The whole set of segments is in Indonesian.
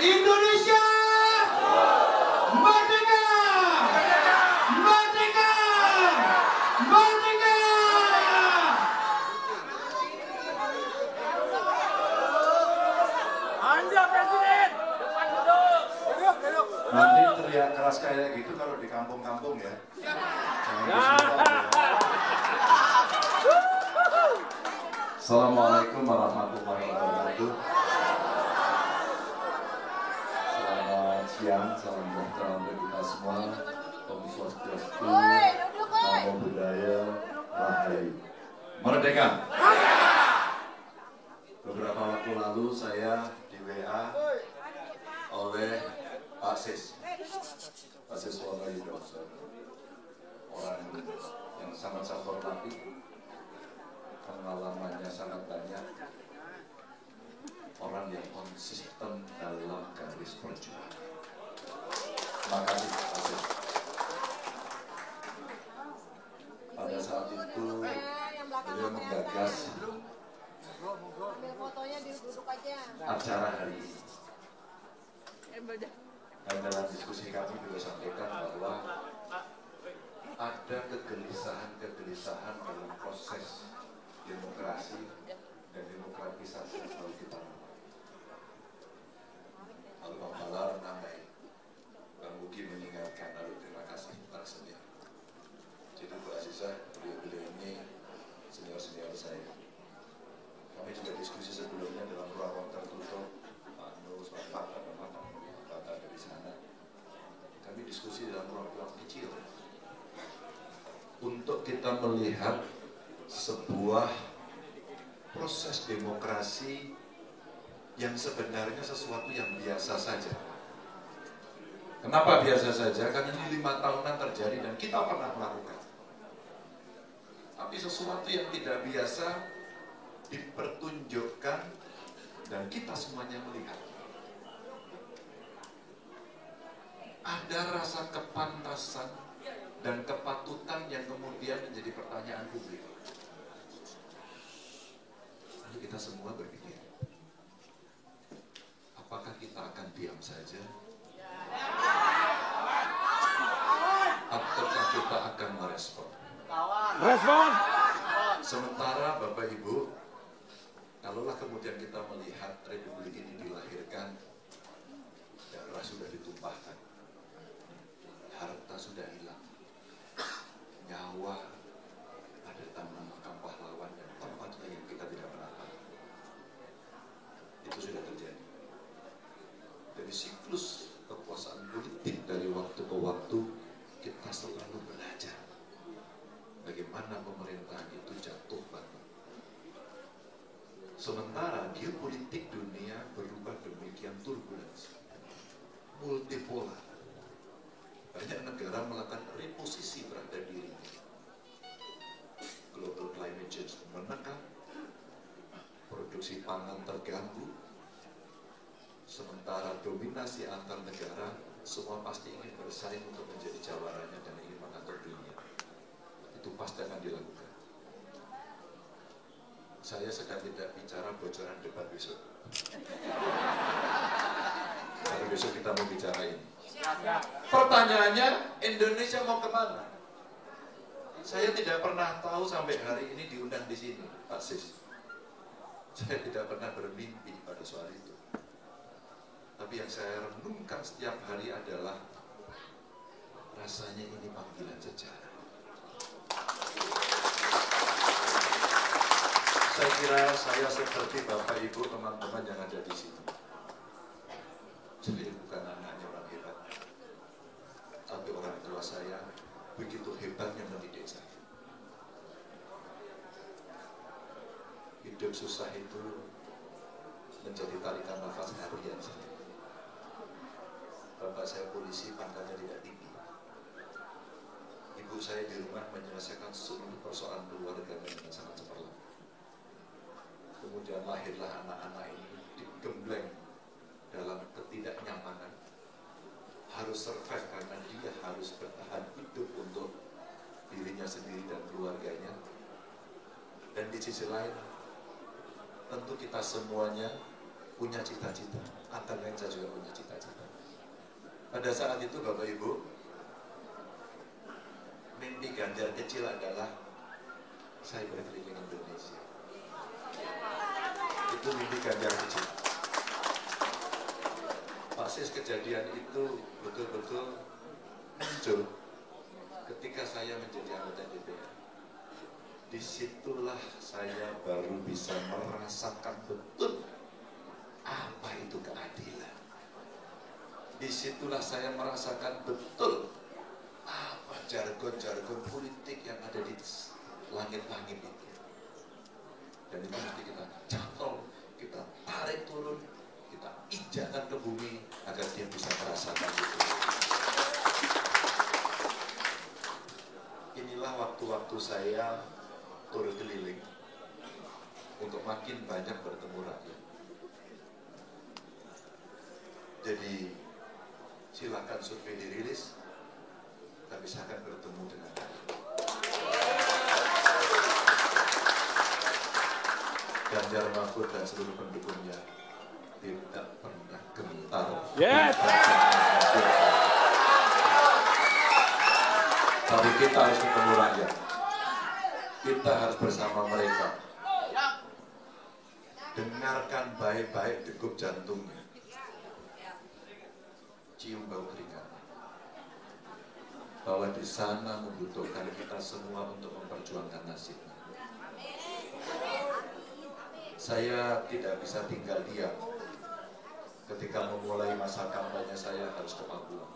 Indonesia merdeka! Merdeka! Merdeka! Anja Presiden, depan duduk. Nanti teriak keras kayak gitu kalau di kampung-kampung ya. Jangan di Sumbar ya. Assalamualaikum warahmatullahi wabarakatuh. Selamat siang, salam sejahtera untuk kita semua. Om Swastiastu, Namo Buddhaya, Rahayu. Merdeka! Beberapa waktu lalu saya di WA oleh Pak Sis Wahyu, orang yang sangat saya hormati, pengalamannya sangat banyak, orang yang konsisten dalam garis perjuangan. Terima kasih Pak Sis. Pada saat itu beliau menggagas acara hari ini. Dan dalam diskusi kami juga sampaikan bahwa ada kegelisahan dalam proses demokrasi dan demokratisasi yang selalu kita lakukan. Lalu Bang Balar menambahi, Bang Buki mengingatkan, lalu terima kasih Pak Senior. Jadi Bu Azizah, beliau ini senior saya. Kami juga diskusi sebelumnya dalam ruang tertutup, Pak Nus, Pak Fata, dari sana. Kami diskusi dalam ruang kecil untuk kita melihat sebuah proses demokrasi yang sebenarnya sesuatu yang biasa saja. Kenapa biasa saja? Karena ini 5 tahunan terjadi dan kita pernah melakukan. Tapi sesuatu yang tidak biasa dipertunjukkan dan kita semuanya melihat. Ada rasa kepantasan dan kepatutan yang kemudian menjadi pertanyaan publik. Lalu kita semua berpikir, apakah kita akan diam saja? Ataukah kita akan merespon? Respon. Sementara Bapak Ibu, kalaulah kemudian kita melihat Republik ini dilahirkan, darah sudah ditumpahkan, harta sudah hilang, nyawa ada di taman makam pahlawan dan tempat yang kita tidak pernah tahu. Itu sudah terjadi. Dari siklus kekuasaan politik dari waktu ke waktu, kita selalu belajar bagaimana pemerintahan itu jatuh bangun. Sementara geopolitik dunia berubah demikian turbulens, multipolar. Banyak negara melakukan reposisi terhadap dirinya. Global climate change menekan, produksi pangan terganggu, sementara dominasi antar negara semua pasti ingin bersaing untuk menjadi jawarannya dan ingin mengatur dunia. Itu pasti akan dilakukan. Saya sedang tidak bicara bocoran debat besok. Karena besok kita mau bicara ini. Pertanyaannya, Indonesia mau kemana? Saya tidak pernah tahu sampai hari ini diundang di sini, Pak Sis. Saya tidak pernah bermimpi pada soal itu. Tapi yang saya renungkan setiap hari adalah rasanya ini panggilan sejarah. Saya kira saya seperti Bapak Ibu teman-teman yang ada di sini. Saya bukan anaknya orang hebat, tapi orang tua saya begitu hebatnya mendidik saya. Hidup susah itu menjadi tarikan nafas harian saya. Bapak saya polisi, pangkatnya tidak tinggi. Ibu saya di rumah menyelesaikan seluruh persoalan keluarga dengan sangat cemerlang. Kemudian lahirlah anak-anak ini digembleng dalam ketidaknyamanan, harus survive karena dia harus bertahan hidup untuk dirinya sendiri dan keluarganya. Dan di sisi lain, tentu kita semuanya punya cita-cita. Antara lain saya juga punya cita-cita. Pada saat itu Bapak Ibu, mimpi Ganjar kecil adalah saya berkeliling Indonesia. Itu mimpi Ganjar kecil. Persis kejadian itu betul-betul muncul ketika saya menjadi anggota DPR. Disitulah saya baru bisa merasakan betul apa itu keadilan. Disitulah saya merasakan betul apa jargon-jargon politik yang ada di langit-langit itu. Dan itu mesti kita cantol, kita tarik turun, kita injakkan ke bumi agar dia bisa merasakan itu. Inilah waktu-waktu saya turun keliling untuk makin banyak bertemu rakyat. Jadi silakan survei dirilis, tapi saya akan bertemu dengan rakyat. Ganjar Mahfud dan seluruh pendukungnya tidak pernah gentar. Yes. Tapi kita harus ketemu rakyat. Kita harus bersama mereka. Dengarkan baik-baik degup jantungnya. Cium bau keringatnya. Bahwa di sana membutuhkan kita semua untuk memperjuangkan nasibnya. Saya tidak bisa tinggal diam ketika memulai masa kampanye saya harus ke Papua.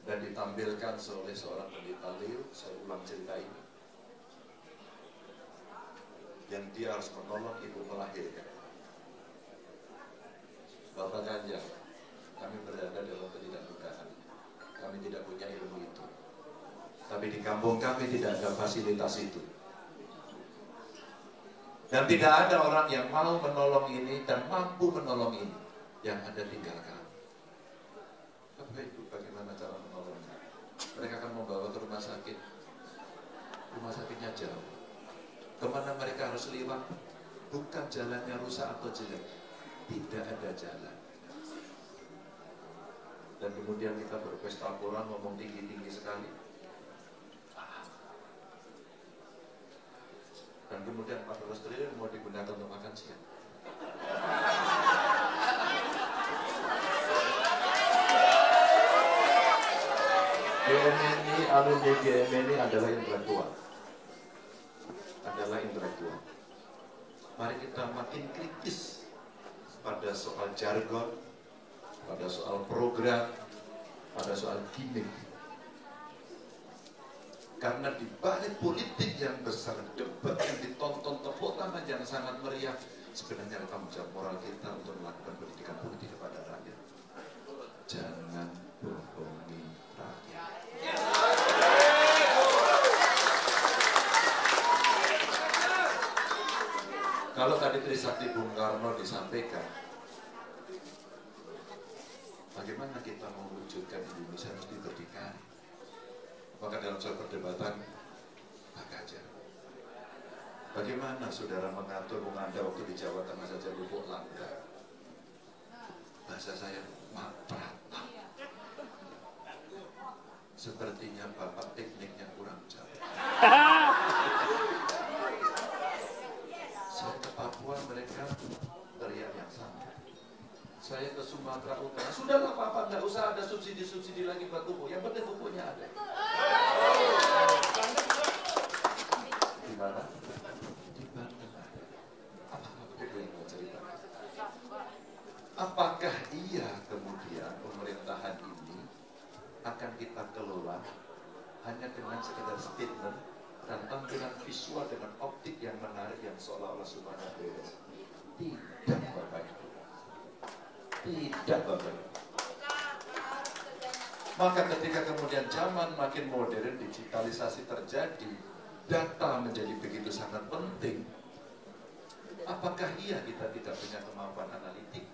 Dan ditampilkan oleh seorang pendeta Leo, saya ulang cerita ini, yang dia harus menolong ibu melahirkan. Bapak Ganjar, kami berada dalam ketidakbukaan, kami tidak punya ilmu itu, tapi di kampung kami tidak ada fasilitas itu, dan tidak ada orang yang mau menolong ini dan mampu menolong ini. Yang ada tinggal kami. Bapak Ibu, bagaimana cara menolongnya? Mereka akan membawa ke rumah sakit. Rumah sakitnya jauh. Kemana mereka harus lewat? Bukan jalannya rusak atau jelek. Tidak ada jalan. Dan kemudian kita berpesta Quran, ngomong tinggi-tinggi sekali. Dan kemudian 14 triliun mau digunakan untuk makan siang. GMNI, alumni GMNI adalah intelektual. Mari kita makin kritis pada soal jargon, pada soal program, pada soal gimmick. Karena di balik politik yang besar, debat yang ditonton, tepuk tangan yang sangat meriah, sebenarnya ada tanggung jawab moral kita untuk melakukan pendidikan politik kepada rakyat. Jangan bohongi rakyat. Kalau tadi Trisakti Bung Karno disampaikan, bagaimana kita mewujudkan Indonesia mesti berdikari? Maka dalam suatu perdebatan, Pak Ganjar, bagaimana saudara mengatur Anda waktu di Jawa Tengah saja lupuk langka? Bahasa saya, mapratap. Sepertinya Bapak tekniknya kurang jauh. Saya ke Papua, mereka teriak yang sama. Saya ke Sumatera Utara, sudahlah Bapak, nggak usah ada subsidi-subsidi lagi buat pupuk, yang penting pupuknya ada. Di mana? Di Banten ada. Apa itu yang mau cerita? Apakah iya kemudian pemerintahan ini akan kita kelola hanya dengan sekedar statement dan tampilan visual dengan optik yang menarik yang seolah-olah semuanya beres? Tidak, Bapak Ibu. Tidak, Bapak Ibu. Maka ketika kemudian zaman makin modern, digitalisasi terjadi, data menjadi begitu sangat penting, apakah iya kita tidak punya kemampuan analitik?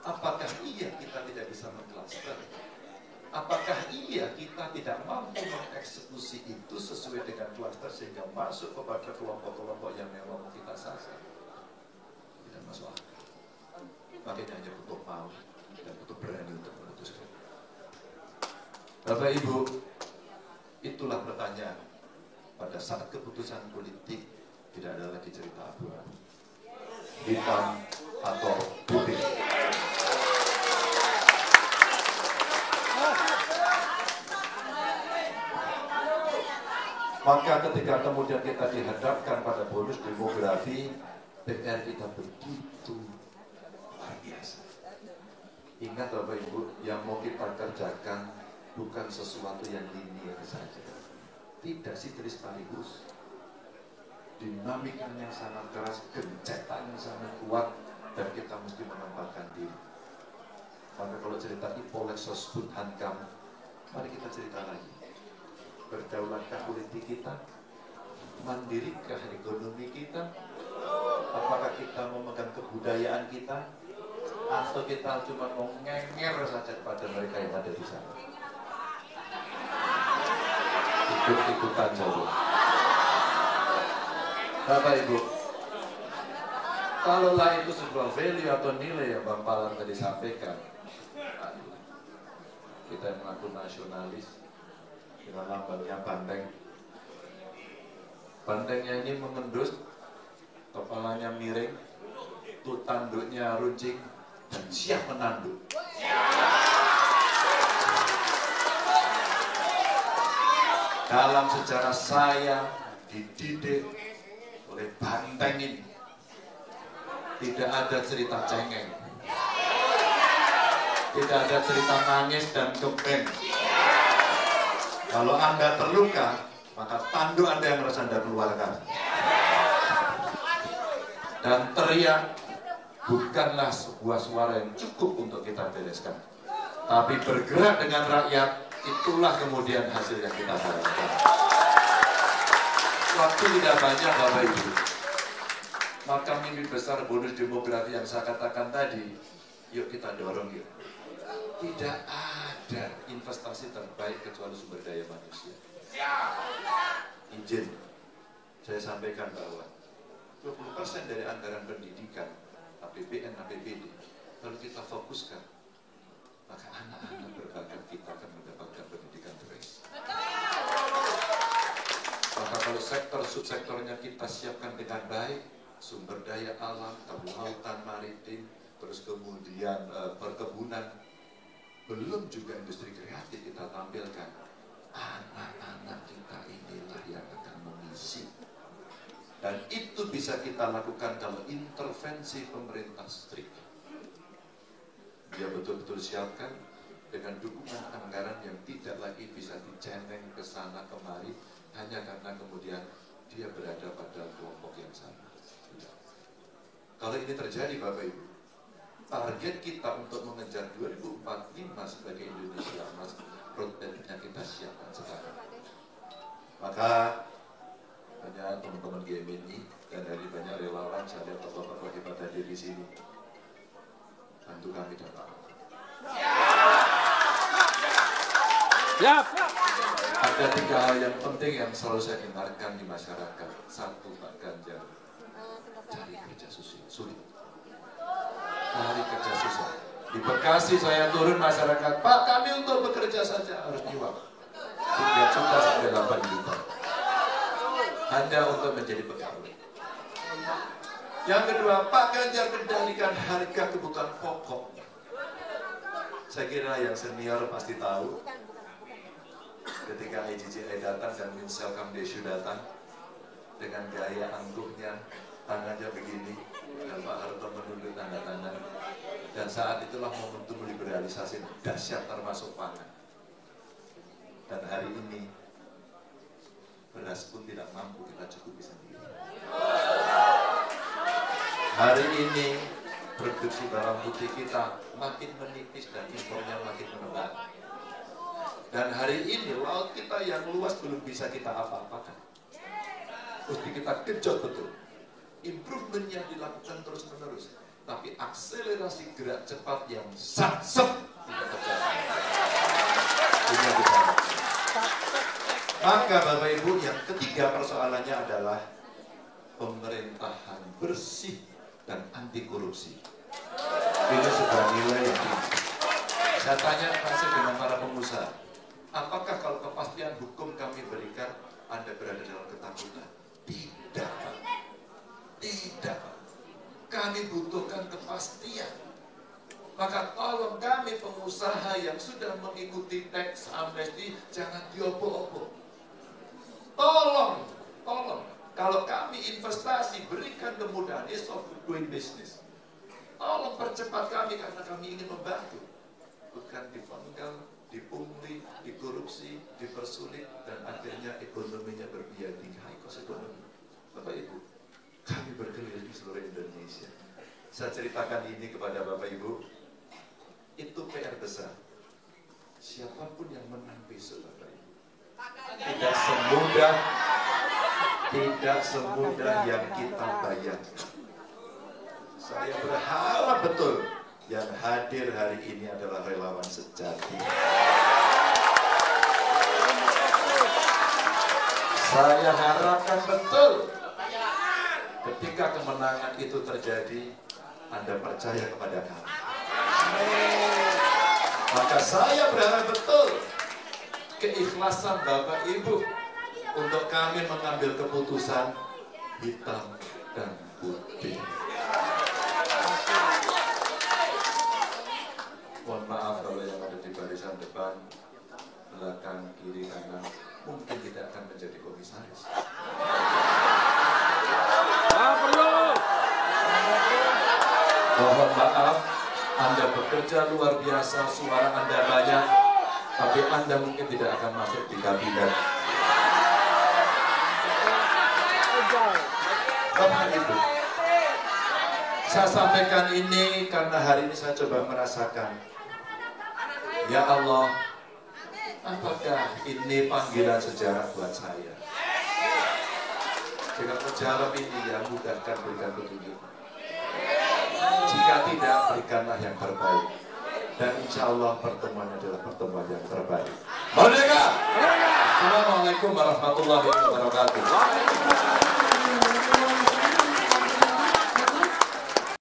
Apakah iya kita tidak bisa mengklaster? Apakah iya kita tidak mampu mengeksekusi itu sesuai dengan klaster sehingga masuk kepada kelompok-kelompok yang memang kita sasar? makanya hanya butuh mau dan butuh berani untuk memutuskan. Bapak Ibu, itulah pertanyaan. Pada saat keputusan politik tidak ada lagi cerita abu-abu, hitam atau putih. Maka ketika kemudian kita dihadapkan pada bonus demografi, PR kita begitu luar biasa. Ingat Bapak Ibu, yang mau kita kerjakan bukan sesuatu yang linear saja, tidak simetris sekaligus, dinamikanya sangat keras, gencetannya sangat kuat, dan kita mesti menempatkan diri. Maka kalau cerita Ipolexos Hankam, mari kita cerita lagi. Berdaulatkah politik kita? Mandirikah ekonomi kita? Apakah kita memegang kebudayaan kita? Atau kita cuma mau ngenger saja kepada mereka yang ada di sana? Ikut-ikutan saja. Bapak Ibu, kalaulah itu sebuah value atau nilai yang Bang Palar tadi sampaikan, kita yang mengaku nasionalis, kita lambangnya banteng. Bantengnya ini mengendus, kepalanya miring, tuh tanduknya runcing, dan siap menanduk. Dalam sejarah saya dididik oleh banteng ini, tidak ada cerita cengeng, tidak ada cerita nangis dan kempeng. Kalau Anda terluka, maka tanduk Anda yang harus Anda keluarkan. Dan teriak bukanlah sebuah suara yang cukup untuk kita bereskan, tapi bergerak dengan rakyat, itulah kemudian hasil yang kita harapkan. Waktu tidak banyak Bapak Ibu, maka mimpi besar bonus demografi yang saya katakan tadi, yuk kita dorong yuk. Tidak ada investasi terbaik kecuali sumber daya manusia. Izin saya sampaikan bahwa 20% dari anggaran pendidikan APBN, APBD kalau kita fokuskan, maka anak-anak berbakat kita akan mendapatkan pendidikan terbaik. Maka kalau sektor subsektornya kita siapkan dengan baik, sumber daya alam, kelautan, maritim, terus kemudian perkebunan, belum juga industri kreatif kita tampilkan, anak-anak kita inilah yang akan mengisi. Dan itu bisa kita lakukan kalau intervensi pemerintah strict. Dia betul-betul siapkan dengan dukungan anggaran yang tidak lagi bisa diceneng ke sana kemari hanya karena kemudian dia berada pada kelompok yang sama. Kalau ini terjadi Bapak Ibu, target kita untuk mengejar 2045 sebagai Indonesia Emas, roadmap-nya kita siapkan sekarang. Maka banyak teman-teman GMI dan dari banyak relawan, saya lihat tokoh-tokoh hebat hadir di sini. Bantu kami dan Pak. Siap. Ada 3 hal yang penting yang selalu saya dengarkan di masyarakat. 1, Pak Ganjar, cari kerja sulit. Cari kerja susah. Di Bekasi saya turun masyarakat, Pak kami untuk bekerja saja harus nyuap 3 juta sampai 8 juta. Hanya untuk menjadi pegawai. Yang kedua, Pak Ganjar kendalikan harga kebutuhan pokok. Saya kira yang senior pasti tahu. Ketika IJJI datang dan Winsel Kamdeshu datang dengan gaya angkuhnya, tangannya begini, dan Pak Harto menunduk tanda tangan. Dan saat itulah momentum liberalisasi dahsyat termasuk pangan. Dan hari ini beras pun tidak mampu kita cukupi sendiri. Hari ini produksi bawang putih kita makin menipis dan impornya makin menebak. Dan hari ini laut kita yang luas belum bisa kita apa-apakan. Mesti kita genjot betul. Improvementnya dilakukan terus-menerus, tapi akselerasi gerak cepat yang sat-set tidak terjadi. Ini kita. Maka Bapak Ibu, yang ketiga persoalannya adalah pemerintahan bersih dan anti korupsi. Ini sudah nilai yang tinggi. Saya tanya masih dengan para pengusaha, apakah kalau kepastian hukum kami berikan, Anda berada dalam ketakutan? Tidak, Pak. Tidak, Pak. Kami butuhkan kepastian. Maka tolong kami pengusaha yang sudah mengikuti teks amnesti, jangan diopo-opo. Tolong. Kalau kami investasi, berikan kemudahan, ease of doing business. Tolong percepat kami karena kami ingin membantu. Bukan dipenggal, dipungli, dikorupsi, dipersulit, dan akhirnya ekonominya berbiaya tinggi, high cost ekonomi. Bapak Ibu, kami berkeliling di seluruh Indonesia. Saya ceritakan ini kepada Bapak Ibu, itu PR besar. Siapapun yang menang besok, Bapak Ibu, tidak semudah yang kita bayangkan. Saya berharap betul yang hadir hari ini adalah relawan sejati. Saya harapkan betul ketika kemenangan itu terjadi, Anda percaya kepada kami. Maka saya berharap betul keikhlasan Bapak Ibu untuk kami mengambil keputusan hitam dan putih. Mohon maaf kalau yang ada di barisan depan, belakang, kiri, kanan, mungkin tidak akan menjadi komisaris. Mohon maaf, Anda bekerja luar biasa, suara Anda banyak, tapi Anda mungkin tidak akan masuk di kabinet. Bapak Ibu, saya sampaikan ini karena hari ini saya coba merasakan, ya Allah, apakah ini panggilan sejarah buat saya? Jika menjawab ini, ya mudahkan, berikan petunjuk. Jika tidak, berikanlah yang terbaik. Dan insya Allah pertemuan adalah pertemuan yang terbaik. Merdeka! Assalamualaikum warahmatullahi wabarakatuh.